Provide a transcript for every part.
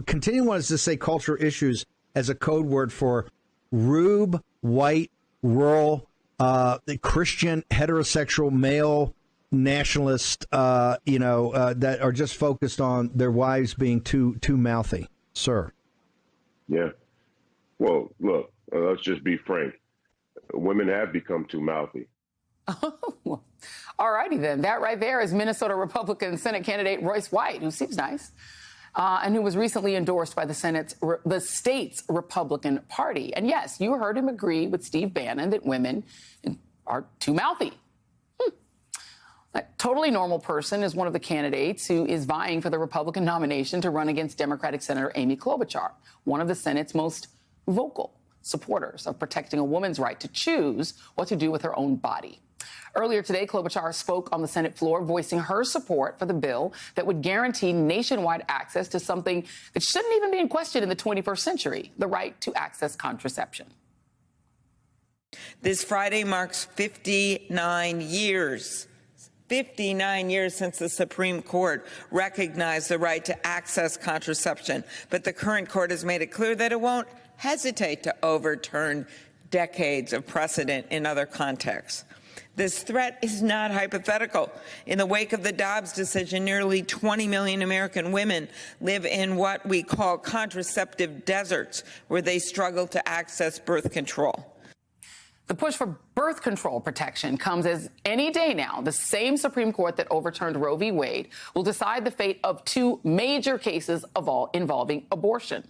continue wants to say cultural issues as a code word for rube, white, rural, Christian, heterosexual, male nationalists, that are just focused on their wives being too mouthy, sir. Yeah. Well, look, let's just be frank. Women have become too mouthy. All righty, then. That right there is Minnesota Republican Senate candidate Royce White, who seems nice, and who was recently endorsed by the state's Republican Party. And yes, you heard him agree with Steve Bannon that women are too mouthy. A totally normal person is one of the candidates who is vying for the Republican nomination to run against Democratic Senator Amy Klobuchar, one of the Senate's most vocal supporters of protecting a woman's right to choose what to do with her own body. Earlier today, Klobuchar spoke on the Senate floor, voicing her support for the bill that would guarantee nationwide access to something that shouldn't even be in question in the 21st century, the right to access contraception. This Friday marks 59 years. 59 years since the Supreme Court recognized the right to access contraception. But the current court has made it clear that it won't hesitate to overturn decades of precedent in other contexts. This threat is not hypothetical. In the wake of the Dobbs decision, nearly 20 million American women live in what we call contraceptive deserts, where they struggle to access birth control. The push for birth control protection comes as any day now the same Supreme Court that overturned Roe v. Wade will decide the fate of two major cases involving abortion.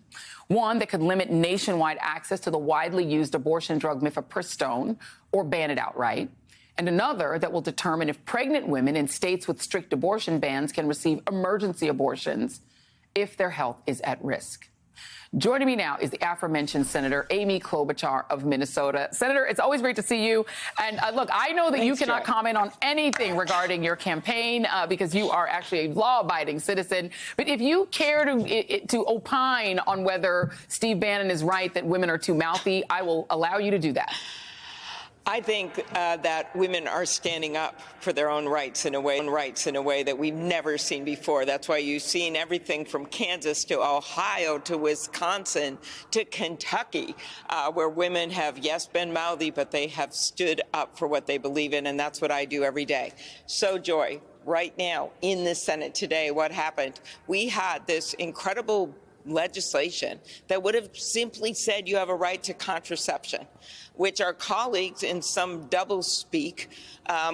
One that could limit nationwide access to the widely used abortion drug mifepristone or ban it outright. And another that will determine if pregnant women in states with strict abortion bans can receive emergency abortions if their health is at risk. Joining me now is the aforementioned Senator Amy Klobuchar of Minnesota. Senator, it's always great to see you. And look, I know that you cannot comment on anything regarding your campaign because you are actually a law-abiding citizen. But if you care to opine on whether Steve Bannon is right that women are too mouthy, I will allow you to do that. I think that women are standing up for their own rights in a way that we've never seen before. That's why you've seen everything from Kansas to Ohio to Wisconsin to Kentucky, where women have, yes, been mouthy, but they have stood up for what they believe in, and that's what I do every day. So, Joy, right now in the Senate today, what happened? We had this incredible legislation that would have simply said you have a right to contraception, which our colleagues in some double speak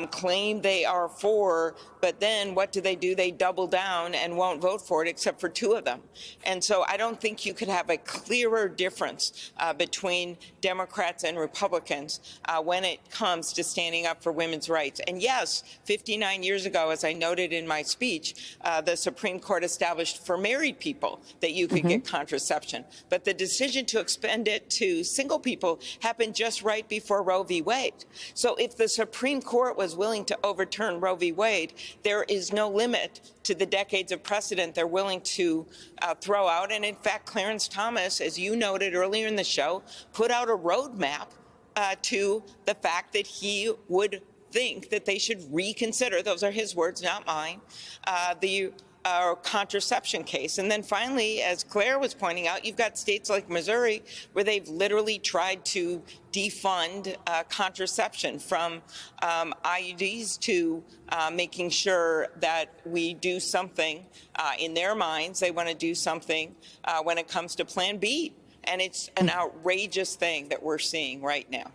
claim they are for, but then what do? They double down and won't vote for it except for two of them. And so I don't think you could have a clearer difference between Democrats and Republicans when it comes to standing up for women's rights. And yes, 59 years ago, as I noted in my speech, the Supreme Court established for married people that you could get contraception. But the decision to expand it to single people happened just right before Roe v. Wade. So if the Supreme Court was willing to overturn Roe v. Wade, there is no limit to the decades of precedent they're willing to throw out. And in fact, Clarence Thomas, as you noted earlier in the show, put out a roadmap to the fact that he would think that they should reconsider, those are his words, not mine, the contraception case. And then finally, as Claire was pointing out, you've got states like Missouri where they've literally tried to defund contraception, from IUDs to making sure that we do something in their minds. They want to do something when it comes to Plan B. And it's an outrageous thing that we're seeing right now.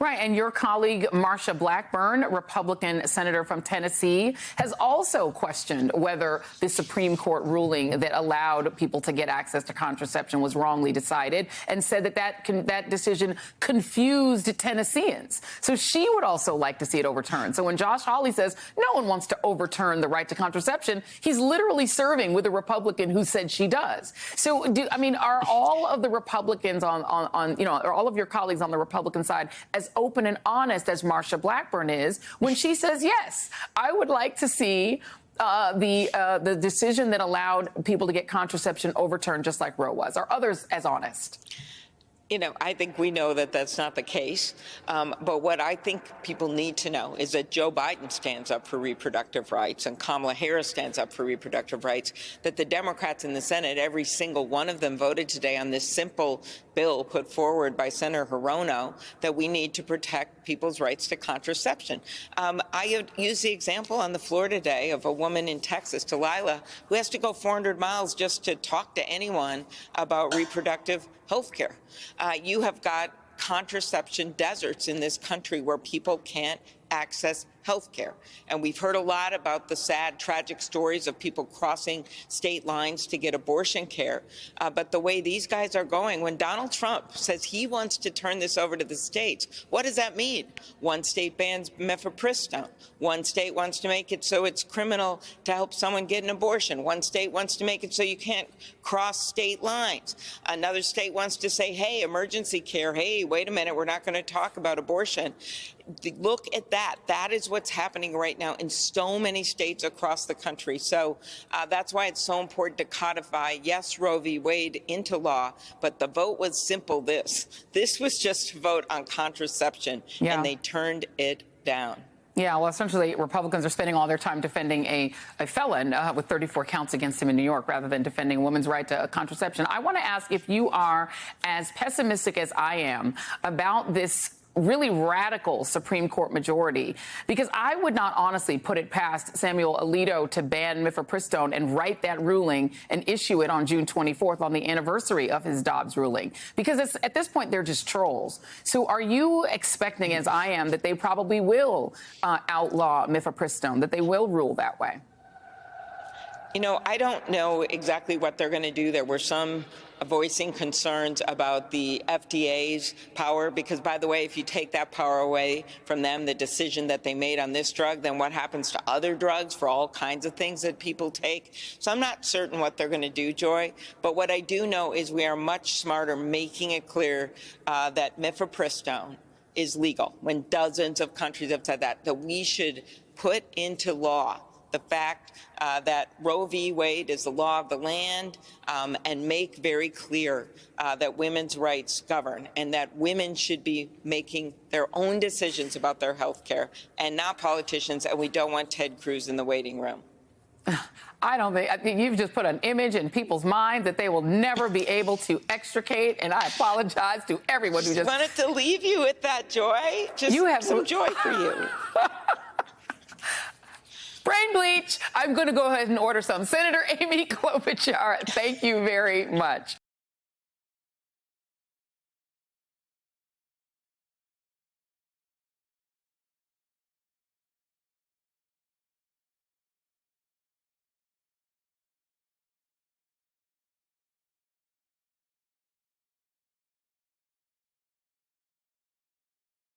Right. And your colleague, Marsha Blackburn, Republican senator from Tennessee, has also questioned whether the Supreme Court ruling that allowed people to get access to contraception was wrongly decided, and said that decision confused Tennesseans. So she would also like to see it overturned. So when Josh Hawley says no one wants to overturn the right to contraception, he's literally serving with a Republican who said she does. So, are all of the Republicans are all of your colleagues on the Republican side as open and honest as Marsha Blackburn is when she says, yes, I would like to see the decision that allowed people to get contraception overturned just like Roe was? Are others as honest? You know, I think we know that that's not the case. But what I think people need to know is that Joe Biden stands up for reproductive rights and Kamala Harris stands up for reproductive rights, that the Democrats in the Senate, every single one of them voted today on this simple bill put forward by Senator Hirono that we need to protect people's rights to contraception. I used the example on the floor today of a woman in Texas, Delilah, who has to go 400 miles just to talk to anyone about reproductive health care. You have got contraception deserts in this country where people can't access health care. And we've heard a lot about the sad, tragic stories of people crossing state lines to get abortion care. But the way these guys are going, when Donald Trump says he wants to turn this over to the states, what does that mean? One state bans mifepristone. One state wants to make it so it's criminal to help someone get an abortion. One state wants to make it so you can't cross state lines. Another state wants to say, hey, emergency care, hey, wait a minute, we're not going to talk about abortion. Look at that. That is what's happening right now in so many states across the country. So that's why it's so important to codify, yes, Roe v. Wade into law, but the vote was simple this. This was just a vote on contraception, and they turned it down. Yeah, well, essentially, Republicans are spending all their time defending a felon with 34 counts against him in New York rather than defending a woman's right to contraception. I want to ask if you are as pessimistic as I am about this really radical Supreme Court majority, because I would not honestly put it past Samuel Alito to ban mifepristone and write that ruling and issue it on June 24th on the anniversary of his Dobbs ruling, because at this point, they're just trolls. So are you expecting, as I am, that they probably will outlaw mifepristone, that they will rule that way? You know, I don't know exactly what they're going to do. There were some voicing concerns about the FDA's power, because, by the way, if you take that power away from them, the decision that they made on this drug, then what happens to other drugs for all kinds of things that people take? So I'm not certain what they're going to do, Joy. But what I do know is we are much smarter making it clear that mifepristone is legal, when dozens of countries have said that we should put into law the fact that Roe v. Wade is the law of the land, and make very clear that women's rights govern and that women should be making their own decisions about their health care and not politicians, and we don't want Ted Cruz in the waiting room. I think you've just put an image in people's minds that they will never be able to extricate, and I apologize to everyone who just wanted to leave you with that, Joy. Just you have some joy for you. Brain bleach. I'm going to go ahead and order some. Senator Amy Klobuchar, thank you very much.